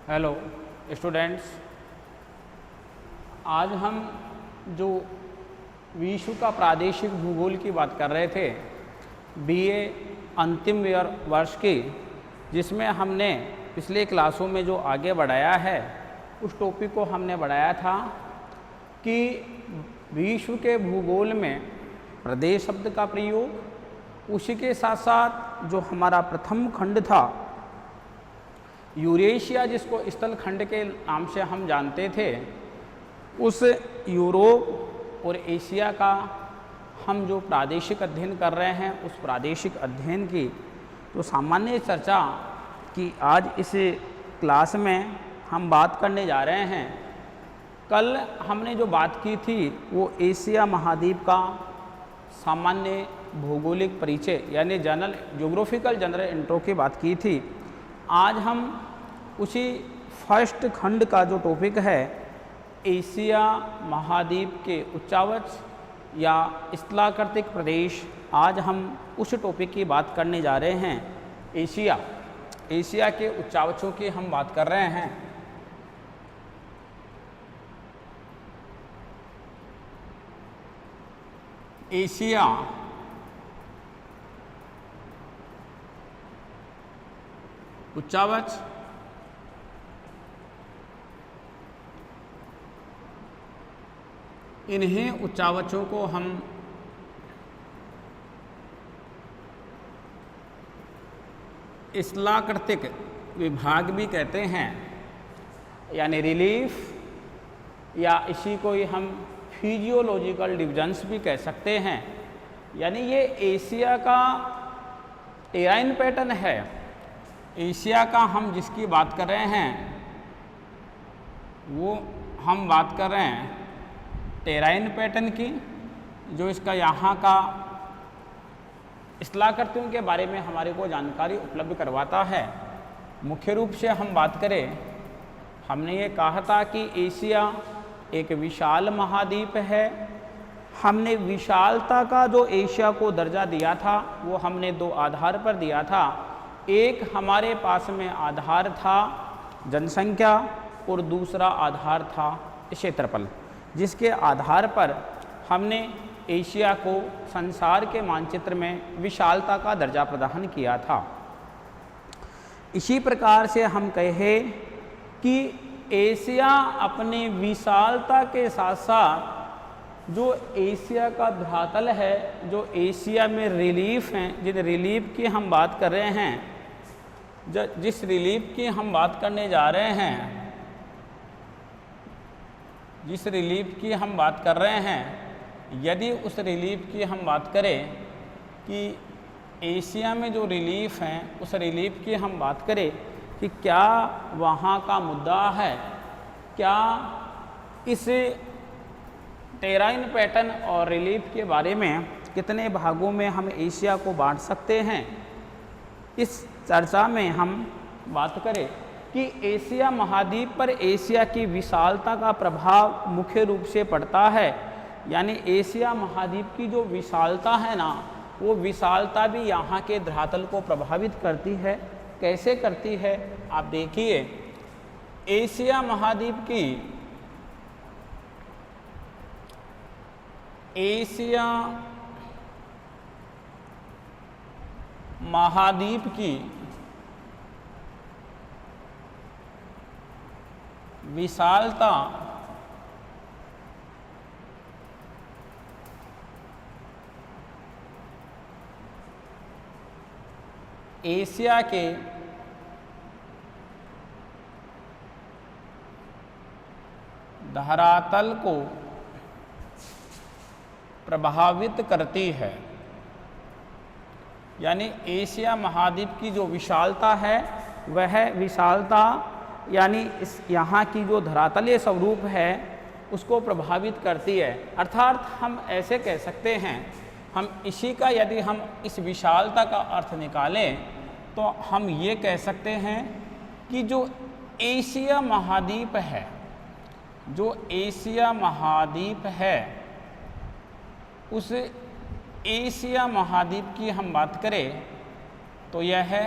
Hello students, आज हम जो विश्व का प्रादेशिक भूगोल की बात कर रहे थे बीए अंतिम वर्ष की, जिसमें हमने पिछले क्लासों में जो आगे बढ़ाया है उस टॉपिक को हमने बढ़ाया था कि विश्व के भूगोल में प्रदेश शब्द का प्रयोग, उसी के साथ साथ जो हमारा प्रथम खंड था यूरेशिया, जिसको स्थल खंड के नाम से हम जानते थे, उस यूरोप और एशिया का हम जो प्रादेशिक अध्ययन कर रहे हैं उस प्रादेशिक अध्ययन की तो सामान्य चर्चा की आज इस क्लास में हम बात करने जा रहे हैं। कल हमने जो बात की थी वो एशिया महाद्वीप का सामान्य भौगोलिक परिचय यानी ज्योग्राफिकल जनरल इंट्रो की बात की थी। आज हम उसी फर्स्ट खंड का जो टॉपिक है एशिया महाद्वीप के उच्चावच या स्थलाकृतिक प्रदेश, आज हम उस टॉपिक की बात करने जा रहे हैं। एशिया के उच्चावचों की हम बात कर रहे हैं। एशिया उच्चावच इन्हीं उच्चावचों को हम स्थलाकृतिक विभाग भी कहते हैं, यानी रिलीफ, या इसी को ही हम फिजियोलॉजिकल डिविजन्स भी कह सकते हैं। यानी ये एशिया का टेराइन पैटर्न है। एशिया का हम जिसकी बात कर रहे हैं वो हम बात कर रहे हैं टेराइन पैटर्न की, जो इसका यहाँ का स्थलाकृतियों के बारे में हमारे को जानकारी उपलब्ध करवाता है। मुख्य रूप से हम बात करें, हमने ये कहा था कि एशिया एक विशाल महाद्वीप है। हमने विशालता का जो एशिया को दर्जा दिया था वो हमने दो आधार पर दिया था। एक हमारे पास में आधार था जनसंख्या और दूसरा आधार था क्षेत्रफल, जिसके आधार पर हमने एशिया को संसार के मानचित्र में विशालता का दर्जा प्रदान किया था। इसी प्रकार से हम कहें कि एशिया अपने विशालता के साथ साथ जो एशिया का धरातल है, जो एशिया में रिलीफ हैं, जिन रिलीफ की हम बात कर रहे हैं, जिस रिलीफ की हम बात करने जा रहे हैं, जिस रिलीफ की हम बात कर रहे हैं, यदि उस रिलीफ की हम बात करें कि एशिया में जो रिलीफ हैं उस रिलीफ की हम बात करें कि क्या वहाँ का मुद्दा है, क्या इस टेराइन पैटर्न और रिलीफ के बारे में कितने भागों में हम एशिया को बांट सकते हैं। इस चर्चा में हम बात करें कि एशिया महाद्वीप पर एशिया की विशालता का प्रभाव मुख्य रूप से पड़ता है। यानी एशिया महाद्वीप की जो विशालता है ना, वो विशालता भी यहाँ के धरातल को प्रभावित करती है। कैसे करती है आप देखिए, एशिया महाद्वीप की विशालता एशिया के धरातल को प्रभावित करती है। यानी एशिया महाद्वीप की जो विशालता है वह विशालता यानी इस यहाँ की जो धरातलीय स्वरूप है उसको प्रभावित करती है। अर्थात हम ऐसे कह सकते हैं, हम इसी का यदि हम इस विशालता का अर्थ निकालें तो हम ये कह सकते हैं कि जो एशिया महाद्वीप है, जो एशिया महाद्वीप है, उस एशिया महाद्वीप की हम बात करें तो यह है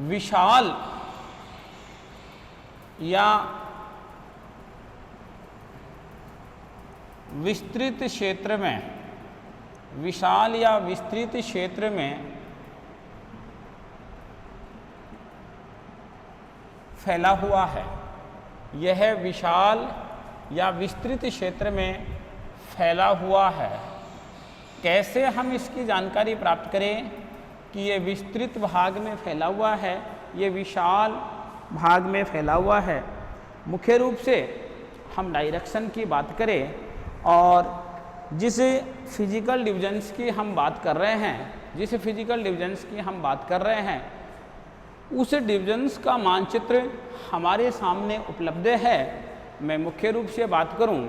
विशाल या विस्तृत क्षेत्र में, विशाल या विस्तृत क्षेत्र में फैला हुआ है। यह विशाल या विस्तृत क्षेत्र में फैला हुआ है। कैसे हम इसकी जानकारी प्राप्त करें कि ये विस्तृत भाग में फैला हुआ है, ये विशाल भाग में फैला हुआ है? मुख्य रूप से हम डायरेक्शन की बात करें और जिस फिजिकल डिविजन्स की हम बात कर रहे हैं, जिस फिजिकल डिविजन्स की हम बात कर रहे हैं, उस डिविजन्स का मानचित्र हमारे सामने उपलब्ध है। मैं मुख्य रूप से बात करूं,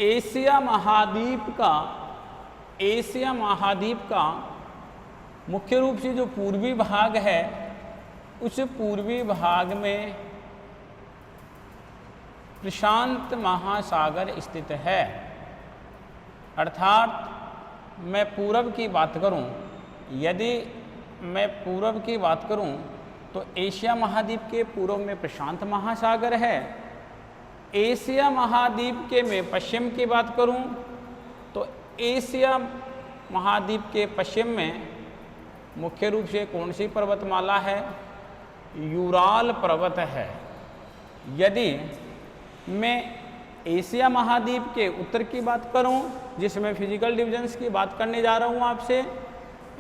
एशिया महाद्वीप का मुख्य रूप से जो पूर्वी भाग है, उस पूर्वी भाग में प्रशांत महासागर स्थित है। अर्थात मैं पूरब की बात करूं, यदि मैं पूरब की बात करूं तो एशिया महाद्वीप के पूर्व में प्रशांत महासागर है। एशिया महाद्वीप के मैं पश्चिम की बात करूं तो एशिया महाद्वीप के पश्चिम में मुख्य रूप से कौन सी पर्वतमाला है? यूराल पर्वत है। यदि मैं एशिया महाद्वीप के उत्तर की बात करूं, जिसमें फिजिकल डिविजन्स की बात करने जा रहा हूं आपसे,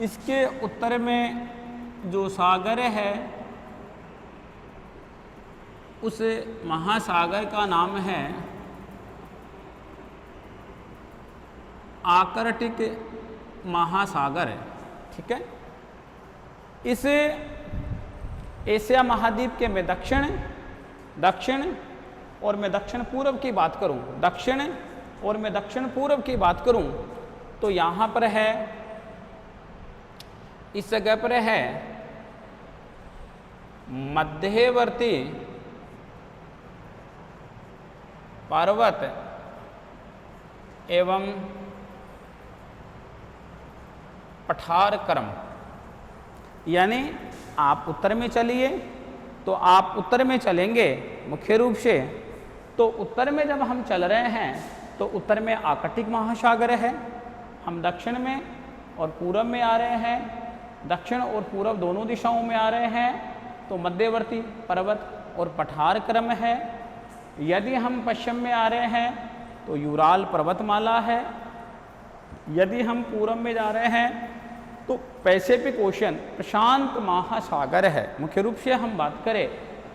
इसके उत्तर में जो सागर है, उस महासागर का नाम है आर्कटिक महासागर। ठीक है। इस एशिया महाद्वीप के मैं दक्षिण और मैं दक्षिण पूर्व की बात करूं, दक्षिण और मैं दक्षिण पूर्व की बात करूं तो यहाँ पर है, इस जगह पर है मध्यवर्ती पर्वत एवं पठार क्रम। यानी आप उत्तर में चलिए तो आप उत्तर में चलेंगे मुख्य रूप से, तो उत्तर में जब हम चल रहे हैं तो उत्तर में आर्कटिक महासागर है, हम दक्षिण में और पूरब में आ रहे हैं, दक्षिण और पूरब दोनों दिशाओं में आ रहे हैं तो मध्यवर्ती पर्वत और पठार क्रम है। यदि हम पश्चिम में आ रहे हैं तो यूराल पर्वतमाला है। यदि हम पूरब में जा रहे हैं तो पैसिफिक ओशन, प्रशांत महासागर है। मुख्य रूप से हम बात करें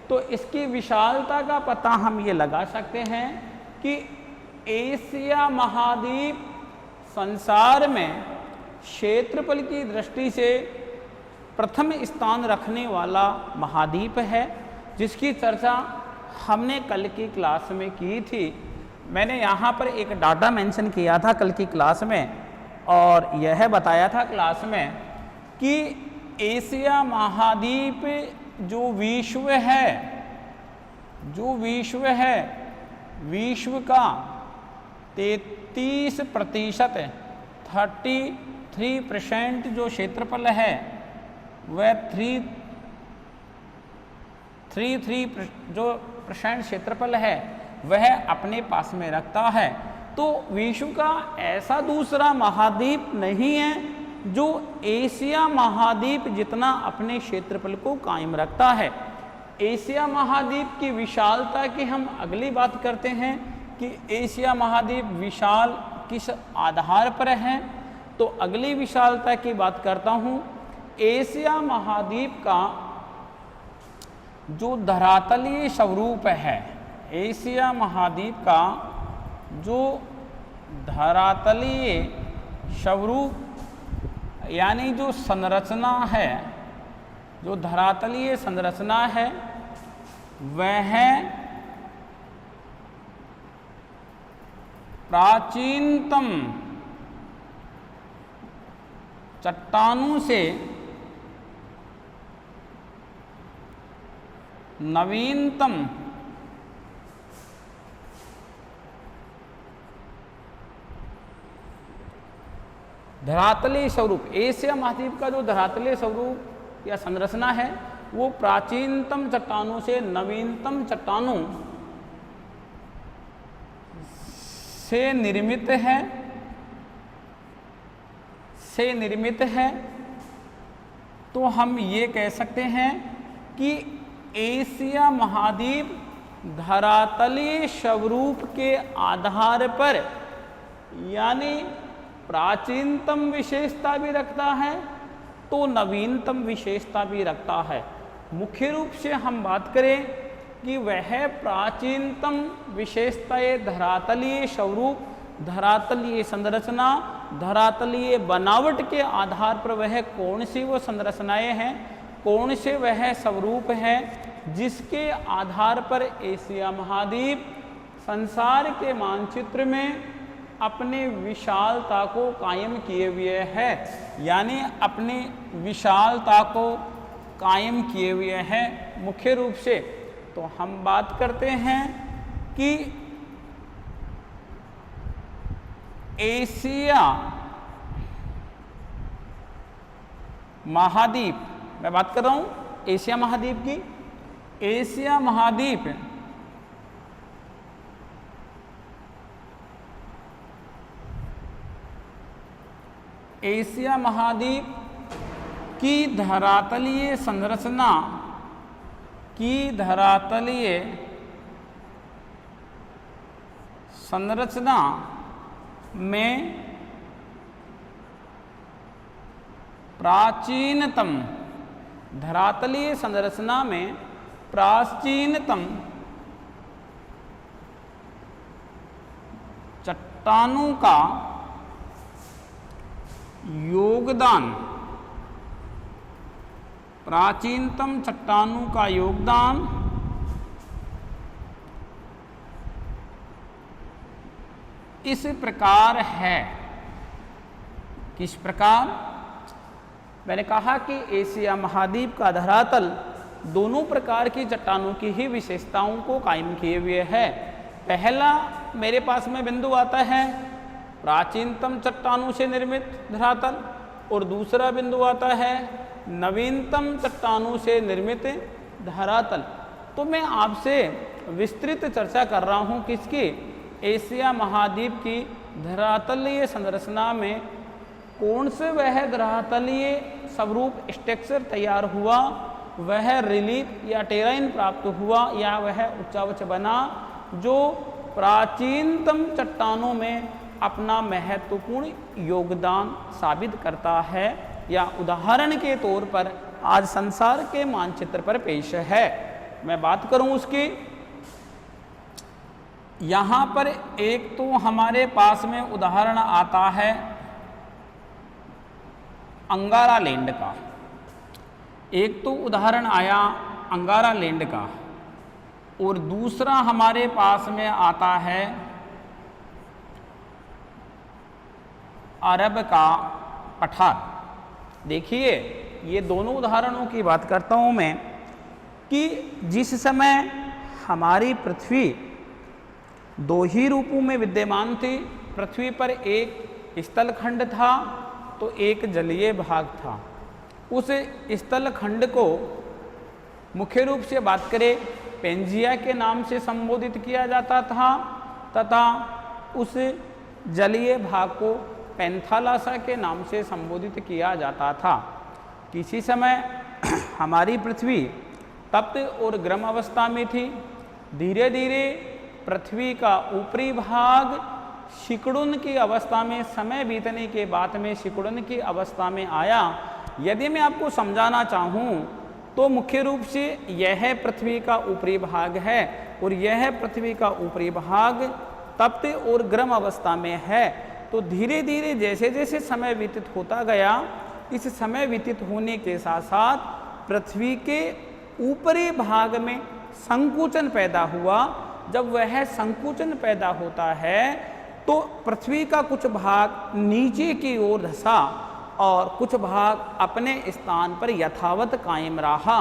तो इसकी विशालता का पता हम ये लगा सकते हैं कि एशिया महाद्वीप संसार में क्षेत्रफल की दृष्टि से प्रथम स्थान रखने वाला महाद्वीप है, जिसकी चर्चा हमने कल की क्लास में की थी। मैंने यहाँ पर एक डाटा मेंशन किया था कल की क्लास में, और यह बताया था क्लास में कि एशिया महाद्वीप जो विश्व है, विश्व का 33%, 33% जो क्षेत्रफल है, वह 33 जो % क्षेत्रफल है वह अपने पास में रखता है। तो विश्व का ऐसा दूसरा महाद्वीप नहीं है जो एशिया महाद्वीप जितना अपने क्षेत्रफल को कायम रखता है। एशिया महाद्वीप की विशालता की हम अगली बात करते हैं कि एशिया महाद्वीप विशाल किस आधार पर है, तो अगली विशालता की बात करता हूँ। एशिया महाद्वीप का जो धरातलीय स्वरूप है, एशिया महाद्वीप का जो धरातलीय स्वरूप यानी जो संरचना है, जो धरातलीय संरचना है, वह प्राचीनतम चट्टानों से नवीनतम धरातलीय स्वरूप, एशिया महाद्वीप का जो धरातलीय स्वरूप या संरचना है वो प्राचीनतम चट्टानों से नवीनतम चट्टानों से निर्मित है, तो हम ये कह सकते हैं कि एशिया महाद्वीप धरातलीय स्वरूप के आधार पर यानी प्राचीनतम विशेषता भी रखता है तो नवीनतम विशेषता भी रखता है। मुख्य रूप से हम बात करें कि वह प्राचीनतम विशेषताएं धरातलीय स्वरूप, धरातलीय संरचना, धरातलीय बनावट के आधार पर वह कौन सी वो संरचनाएं हैं, कौन से वह स्वरूप है जिसके आधार पर एशिया महाद्वीप संसार के मानचित्र में अपने विशालता को कायम किए हुए है, यानी अपनी विशालता को कायम किए हुए हैं। मुख्य रूप से तो हम बात करते हैं कि एशिया महाद्वीप, मैं बात कर रहा हूं एशिया महाद्वीप की। एशिया महाद्वीप एशिया महाद्वीप की धरातलीय संरचना में प्राचीनतम, धरातलीय संरचना में प्राचीनतम चट्टानों का योगदान, प्राचीनतम चट्टानों का योगदान इस प्रकार है। किस प्रकार? मैंने कहा कि एशिया महाद्वीप का धरातल दोनों प्रकार की चट्टानों की ही विशेषताओं को कायम किए हुए है। पहला मेरे पास में बिंदु आता है प्राचीनतम चट्टानों से निर्मित धरातल, और दूसरा बिंदु आता है नवीनतम चट्टानों से निर्मित धरातल। तो मैं आपसे विस्तृत चर्चा कर रहा हूँ किसकी? एशिया महाद्वीप की धरातलीय संरचना में कौन से वह धरातलीय स्वरूप स्ट्रक्चर तैयार हुआ, वह रिलीफ या टेराइन प्राप्त हुआ, या वह उच्चावच बना जो प्राचीनतम चट्टानों में अपना महत्वपूर्ण योगदान साबित करता है, या उदाहरण के तौर पर आज संसार के मानचित्र पर पेश है। मैं बात करूं उसकी, यहाँ पर एक तो हमारे पास में उदाहरण आता है अंगारा लैंड का, एक तो उदाहरण आया अंगारा लैंड का, और दूसरा हमारे पास में आता है अरब का पठार। देखिए ये दोनों उदाहरणों की बात करता हूँ मैं कि जिस समय हमारी पृथ्वी दो ही रूपों में विद्यमान थी, पृथ्वी पर एक स्थलखंड था तो एक जलीय भाग था। उस स्थलखंड को मुख्य रूप से बात करें पेंजिया के नाम से संबोधित किया जाता था, तथा उस जलीय भाग को पेंथालासा के नाम से संबोधित किया जाता था। किसी समय हमारी पृथ्वी तप्त और गर्म अवस्था में थी, धीरे धीरे पृथ्वी का ऊपरी भाग सिकुड़न की अवस्था में, समय बीतने के बाद में सिकुड़न की अवस्था में आया। यदि मैं आपको समझाना चाहूँ तो मुख्य रूप से यह पृथ्वी का ऊपरी भाग है और यह पृथ्वी का ऊपरी भाग तप्त और गर्म अवस्था में है। तो धीरे धीरे जैसे जैसे समय व्यतीत होता गया, इस समय व्यतीत होने के साथ साथ पृथ्वी के ऊपरी भाग में संकुचन पैदा हुआ। जब वह संकुचन पैदा होता है तो पृथ्वी का कुछ भाग नीचे की ओर धंसा और कुछ भाग अपने स्थान पर यथावत कायम रहा।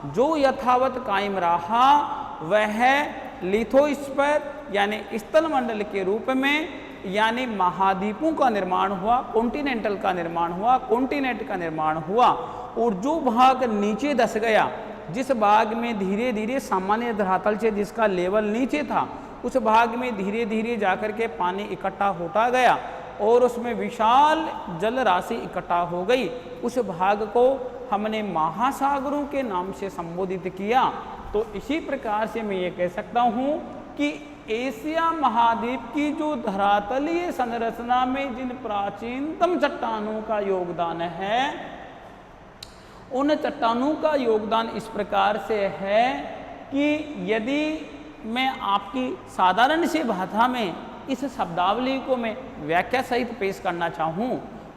जो यथावत कायम रहा वह लिथोस्फीयर यानी स्थल मंडल के रूप में, यानी महाद्वीपों का निर्माण हुआ, कॉन्टिनेंटल का निर्माण हुआ, कॉन्टिनेंट का निर्माण हुआ। और जो भाग नीचे धंस गया जिस भाग में धीरे धीरे सामान्य धरातल से जिसका लेवल नीचे था, उस भाग में धीरे धीरे जाकर के पानी इकट्ठा होता गया और उसमें विशाल जल राशि इकट्ठा हो गई। उस भाग को हमने महासागरों के नाम से संबोधित किया। तो इसी प्रकार से मैं ये कह सकता हूँ कि एशिया महाद्वीप की जो धरातलीय संरचना में जिन प्राचीनतम चट्टानों का योगदान है, उन चट्टानों का योगदान इस प्रकार से है कि यदि मैं आपकी साधारण सी भाषा में इस शब्दावली को मैं व्याख्या सहित पेश करना चाहूँ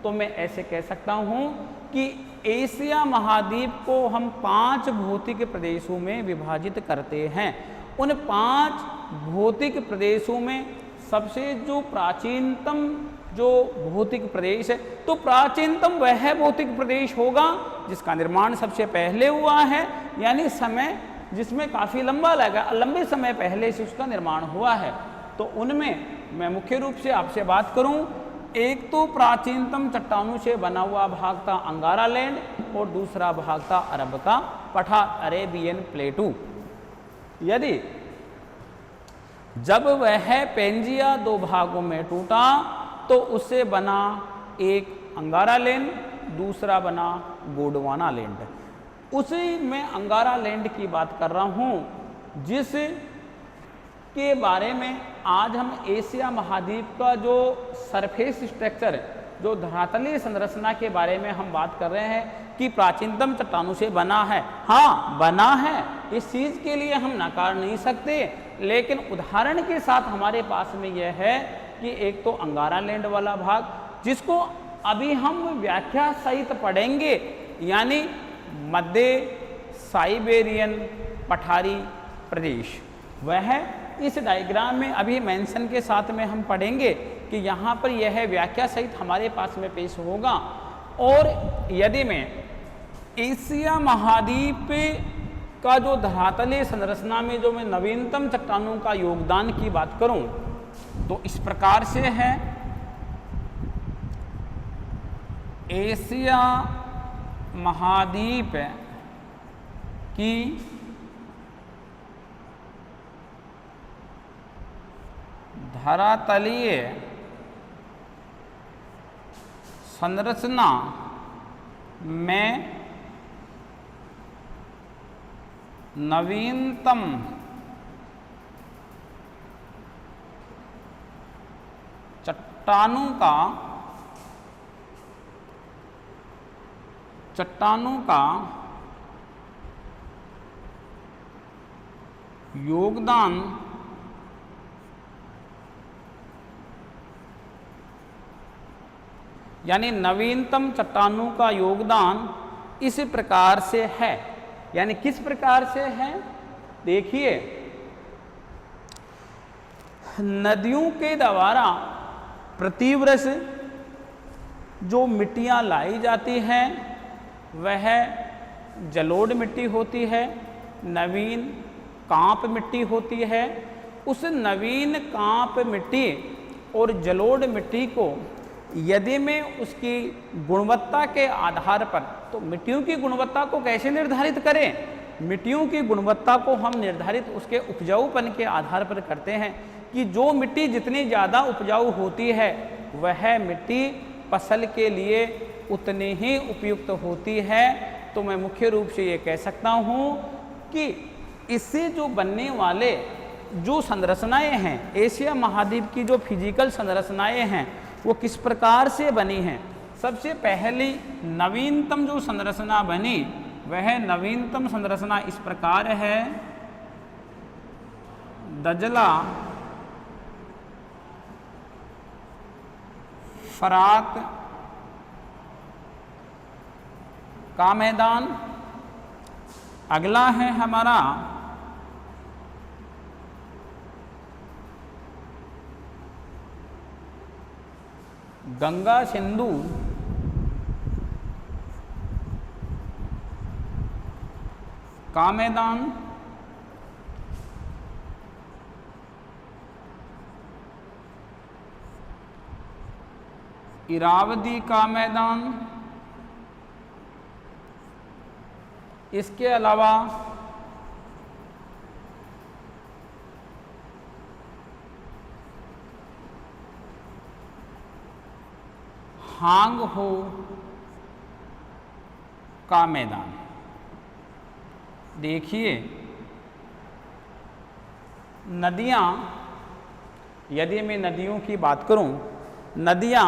तो मैं ऐसे कह सकता हूँ कि एशिया महाद्वीप को हम 5 भौतिक प्रदेशों में विभाजित करते हैं। उन 5 भौतिक प्रदेशों में सबसे जो प्राचीनतम जो भौतिक प्रदेश है, तो प्राचीनतम वह भौतिक प्रदेश होगा जिसका निर्माण सबसे पहले हुआ है, यानी समय जिसमें काफ़ी लंबे समय पहले से उसका निर्माण हुआ है। तो उनमें मैं मुख्य रूप से आपसे बात करूं, एक तो प्राचीनतम चट्टानों से बना हुआ भाग था अंगारा लैंड और दूसरा भाग था अरब का पठार, अरेबियन प्लेटू। यदि जब वह पेंजिया 2 भागों में टूटा तो उससे बना एक अंगारा लैंड, दूसरा बना गोंडवाना लैंड। उसी में अंगारा लैंड की बात कर रहा हूँ, जिस के बारे में आज हम एशिया महाद्वीप का जो सरफेस स्ट्रक्चर, जो धरातलीय संरचना के बारे में हम बात कर रहे हैं कि प्राचीनतम चट्टानों से बना है। हाँ, बना है, इस चीज़ के लिए हम नकार नहीं सकते, लेकिन उदाहरण के साथ हमारे पास में यह है कि एक तो अंगारा लैंड वाला भाग, जिसको अभी हम व्याख्या सहित पढ़ेंगे, यानी मध्य साइबेरियन पठारी प्रदेश, वह इस डायग्राम में अभी मेंशन के साथ में हम पढ़ेंगे कि यहाँ पर यह व्याख्या सहित हमारे पास में पेश होगा। और यदि मैं एशिया महाद्वीप का जो धरातलीय संरचना में जो मैं नवीनतम चट्टानों का योगदान की बात करूं तो इस प्रकार से है। एशिया महाद्वीप की धरातलीय संरचना में नवीनतम चट्टानों का योगदान यानी नवीनतम चट्टानों का योगदान इस प्रकार से है। यानी किस प्रकार से है, देखिए, नदियों के द्वारा प्रतिवर्ष जो मिट्टियां लाई जाती हैं वह जलोढ़ मिट्टी होती है, नवीन कांप मिट्टी होती है। उस नवीन कांप मिट्टी और जलोढ़ मिट्टी को यदि मैं उसकी गुणवत्ता के आधार पर, तो मिट्टियों की गुणवत्ता को कैसे निर्धारित करें, मिट्टियों की गुणवत्ता को हम निर्धारित उसके उपजाऊपन के आधार पर करते हैं कि जो मिट्टी जितनी ज़्यादा उपजाऊ होती है वह मिट्टी फसल के लिए उतनी ही उपयुक्त होती है। तो मैं मुख्य रूप से ये कह सकता हूँ कि इससे जो बनने वाले जो संरचनाएं हैं, एशिया महाद्वीप की जो फिजिकल संरचनाएं हैं वो किस प्रकार से बनी हैं। सबसे पहली नवीनतम जो संरचना बनी वह नवीनतम संरचना इस प्रकार है। दजला फरात का मैदान। अगला है हमारा गंगा सिंधु का मैदान। इरावदी का मैदान। इसके अलावा हांग हो का मैदान। देखिए, नदियाँ, यदि मैं नदियों की बात करूं, नदियाँ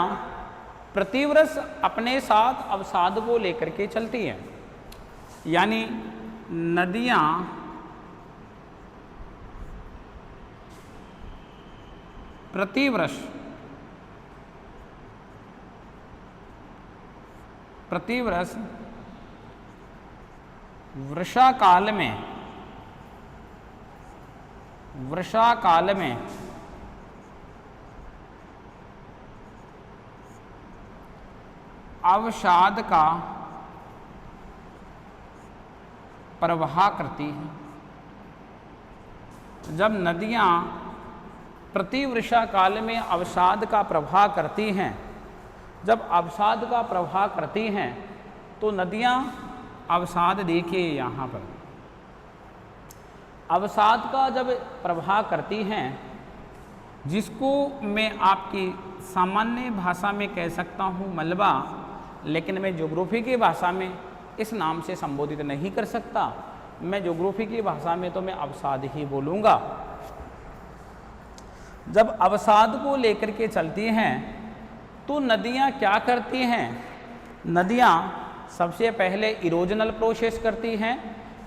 प्रतिवर्ष अपने साथ अवसाद को लेकर के चलती हैं। यानी नदियाँ प्रतिवर्ष वर्षा काल में अवसाद का प्रवाह करती है। जब नदियाँ प्रति वर्षा काल में अवसाद का प्रवाह करती हैं, जब अवसाद का प्रवाह करती हैं तो नदियाँ अवसाद, देखिए यहाँ पर अवसाद का जब प्रवाह करती हैं, जिसको मैं आपकी सामान्य भाषा में कह सकता हूँ मलबा, लेकिन मैं ज्योग्राफी की भाषा में इस नाम से संबोधित नहीं कर सकता। मैं ज्योग्राफी की भाषा में तो मैं अवसाद ही बोलूँगा। जब अवसाद को लेकर के चलती हैं तो नदियाँ क्या करती हैं? नदियाँ सबसे पहले इरोजनल प्रोसेस करती हैं।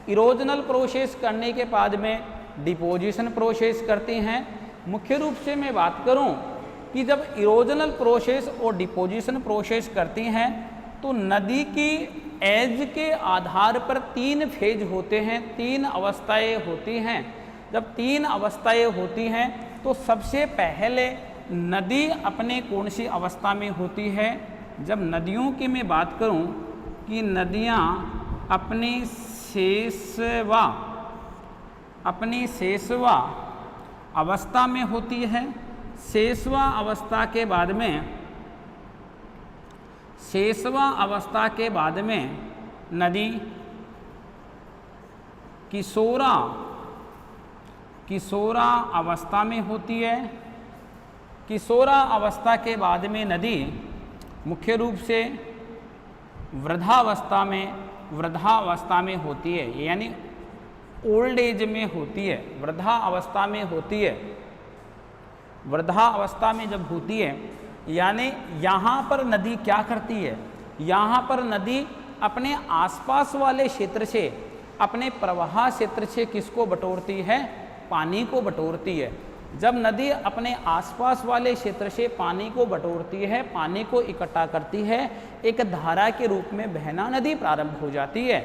इरोजनल प्रोसेस करने के बाद में डिपोजिशन प्रोसेस करती हैं। मुख्य रूप से मैं बात करूं कि जब इरोजनल प्रोसेस और डिपोजिशन प्रोसेस करती हैं तो नदी की एज के आधार पर 3 फेज होते हैं, 3 अवस्थाएं होती हैं। जब 3 अवस्थाएं होती हैं तो सबसे पहले नदी अपने कौन सी अवस्था में होती है? जब नदियों की मैं बात करूं कि नदियां अपनी शेषवा अवस्था में होती है। शेषवा अवस्था के बाद में नदी किशोरा अवस्था में होती है। किशोरा अवस्था के बाद में नदी मुख्य रूप से वृद्धावस्था में होती है, यानी ओल्ड एज में होती है, वृद्धावस्था में होती है। वृद्धावस्था में जब होती है, यानी यहाँ पर नदी क्या करती है? यहाँ पर नदी अपने आसपास वाले क्षेत्र से, अपने प्रवाह क्षेत्र से किसको बटोरती है? पानी को बटोरती है। जब नदी अपने आसपास वाले क्षेत्र से पानी को बटोरती है, पानी को इकट्ठा करती है, एक धारा के रूप में बहना नदी प्रारंभ हो जाती है।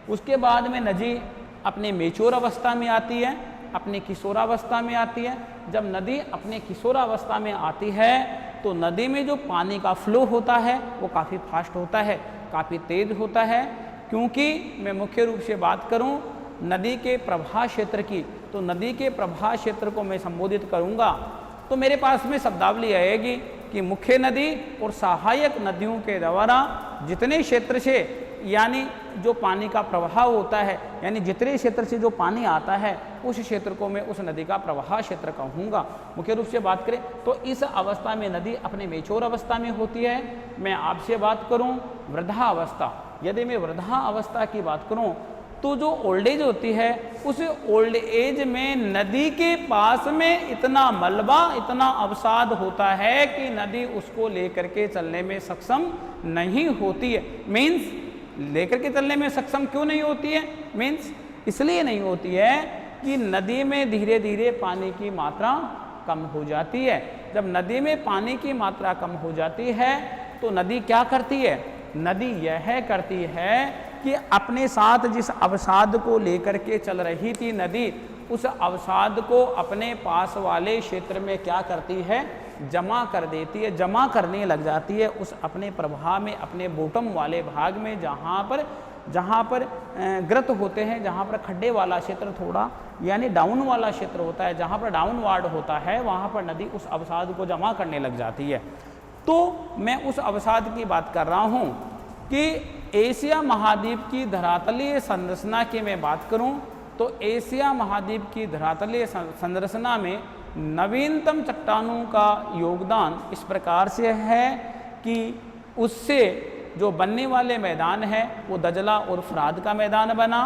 उसके बाद में नदी अपने मेच्योर अवस्था में आती है, अपने किशोरावस्था में आती है। जब नदी अपने किशोरावस्था में आती है तो नदी में जो पानी का फ्लो होता है वो काफ़ी फास्ट होता है, काफ़ी तेज होता है। क्योंकि मैं मुख्य रूप से बात करूं नदी के प्रवाह क्षेत्र की, तो नदी के प्रवाह क्षेत्र को मैं संबोधित करूंगा तो मेरे पास में शब्दावली आएगी कि मुख्य नदी और सहायक नदियों के द्वारा जितने क्षेत्र से, यानी जो पानी का प्रवाह होता है, यानी जितने क्षेत्र से जो पानी आता है उस क्षेत्र को मैं उस नदी का प्रवाह क्षेत्र कहूँगा। मुख्य रूप से बात करें तो इस अवस्था में नदी अपने मेच्योर अवस्था में होती है। मैं आपसे बात करूँ वृद्धावस्था, यदि मैं वृद्धावस्था की बात करूँ तो जो ओल्ड एज होती है उस ओल्ड एज में नदी के पास में इतना मलबा, इतना अवसाद होता है कि नदी उसको लेकर के चलने में सक्षम नहीं होती है। मीन्स लेकर के चलने में सक्षम क्यों नहीं होती है? मीन्स इसलिए नहीं होती है कि नदी में धीरे धीरे पानी की मात्रा कम हो जाती है। जब नदी में पानी की मात्रा कम हो जाती है तो नदी क्या करती है? नदी यह करती है कि अपने साथ जिस अवसाद को लेकर के चल रही थी नदी, उस अवसाद को अपने पास वाले क्षेत्र में क्या करती है? जमा कर देती है, जमा करने लग जाती है उस अपने प्रवाह में, अपने बॉटम वाले भाग में, जहाँ पर ग्रत होते हैं, जहाँ पर खड्डे वाला क्षेत्र थोड़ा यानी डाउन वाला क्षेत्र होता है, जहाँ पर डाउन वार्ड होता है, वहाँ पर नदी उस अवसाद को जमा करने लग जाती है। तो मैं उस अवसाद की बात कर रहा हूँ कि एशिया महाद्वीप की धरातलीय संरचना की मैं बात करूं तो एशिया महाद्वीप की धरातलीय संरचना में नवीनतम चट्टानों का योगदान इस प्रकार से है कि उससे जो बनने वाले मैदान है वो दजला और फरात का मैदान बना,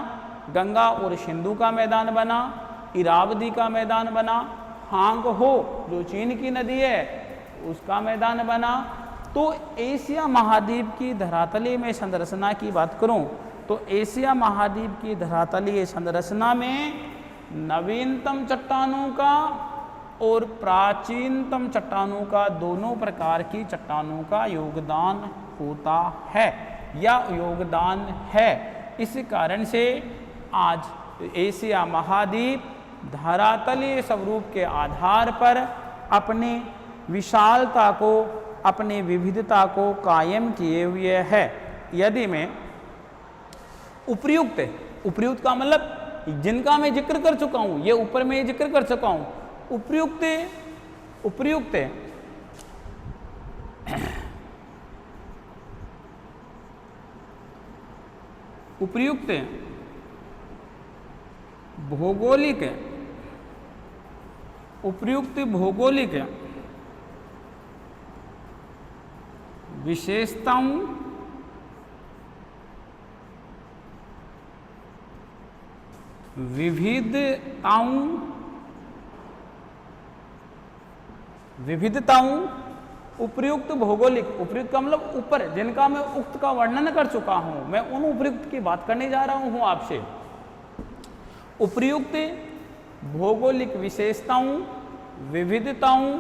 गंगा और सिंधु का मैदान बना, इरावदी का मैदान बना, हांग हो जो चीन की नदी है उसका मैदान बना। तो एशिया महाद्वीप की धरातलीय में संरचना की बात करूं तो एशिया महाद्वीप की धरातलीय संरचना में नवीनतम चट्टानों का और प्राचीनतम चट्टानों का, दोनों प्रकार की चट्टानों का योगदान होता है या योगदान है। इस कारण से आज एशिया महाद्वीप धरातलीय स्वरूप के आधार पर अपनी विशालता को, अपनी विविधता को कायम किए हुए है। यदि मैं उपर्युक्त का मतलब जिनका मैं जिक्र कर चुका हूं, ये ऊपर में जिक्र कर चुका हूं, उपर्युक्त भौगोलिक विशेषताओं विविधताओं उपर्युक्त भौगोलिक, उपर्युक्त का मतलब ऊपर, जिनका मैं उक्त का वर्णन कर चुका हूं, मैं उन उपर्युक्त की बात करने जा रहा हूं आपसे। उपर्युक्त भौगोलिक विशेषताओं, विविधताओं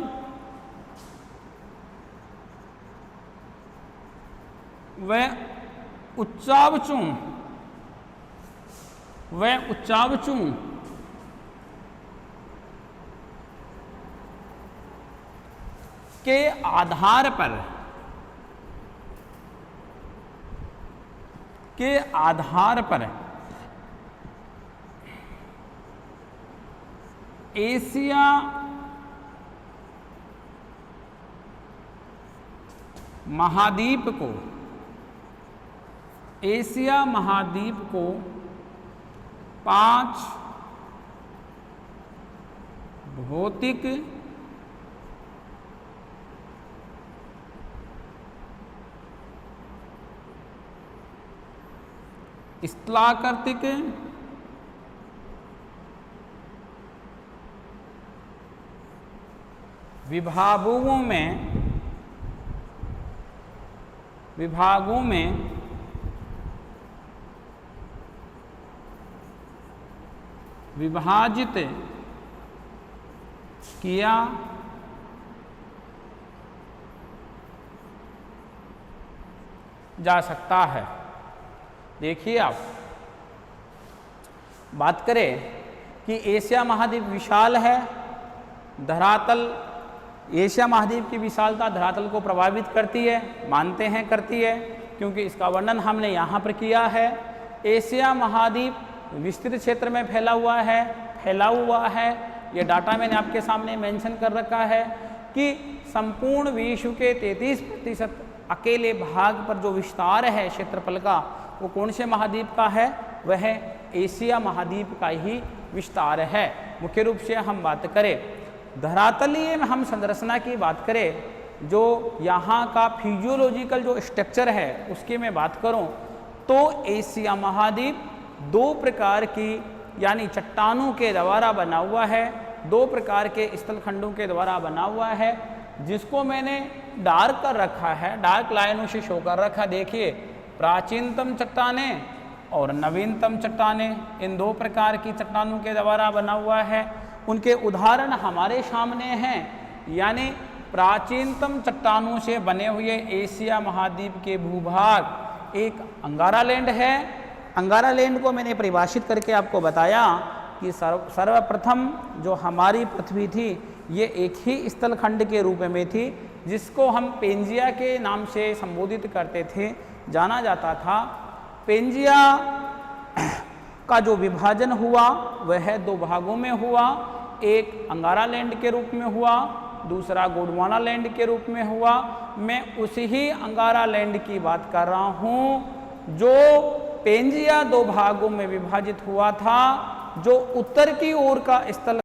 व उच्चावचों के आधार पर एशिया महाद्वीप को 5 भौतिक स्थलाकृतिक विभागों में विभाजित किया जा सकता है। देखिए, आप बात करें कि एशिया महाद्वीप विशाल है, धरातल, एशिया महाद्वीप की विशालता धरातल को प्रभावित करती है, मानते हैं करती है, क्योंकि इसका वर्णन हमने यहाँ पर किया है। एशिया महाद्वीप विस्तृत क्षेत्र में फैला हुआ है। ये डाटा मैंने आपके सामने मेंशन कर रखा है कि संपूर्ण विश्व के 33% अकेले भाग पर जो विस्तार है क्षेत्रफल का, वो कौन से महाद्वीप का है? वह एशिया महाद्वीप का ही विस्तार है। मुख्य रूप से हम बात करें धरातलीय में, हम संरचना की बात करें, जो यहाँ का फिजियोलॉजिकल जो स्ट्रक्चर है उसकी मैं बात करूँ तो एशिया महाद्वीप 2 प्रकार की यानी चट्टानों के द्वारा बना हुआ है, 2 प्रकार के स्थलखंडों के द्वारा बना हुआ है, जिसको मैंने डार्क कर रखा है, डार्क लाइनों से शो कर रखा। देखिए, प्राचीनतम चट्टानें और नवीनतम चट्टानें, इन 2 प्रकार की चट्टानों के द्वारा बना हुआ है। उनके उदाहरण हमारे सामने हैं, यानी प्राचीनतम चट्टानों से बने हुए एशिया महाद्वीप के भूभाग, एक अंगारा लैंड है। अंगारा लैंड को मैंने परिभाषित करके आपको बताया कि सर्वप्रथम जो हमारी पृथ्वी थी ये एक ही स्थलखंड के रूप में थी, जिसको हम पेंजिया के नाम से संबोधित करते थे, जाना जाता था। पेंजिया का जो विभाजन हुआ वह 2 भागों में हुआ, एक अंगारा लैंड के रूप में हुआ, दूसरा गोंडवाना लैंड के रूप में हुआ। मैं उसी ही अंगारा लैंड की बात कर रहा हूँ जो पेंजिया दो भागों में विभाजित हुआ था, जो उत्तर की ओर का स्थल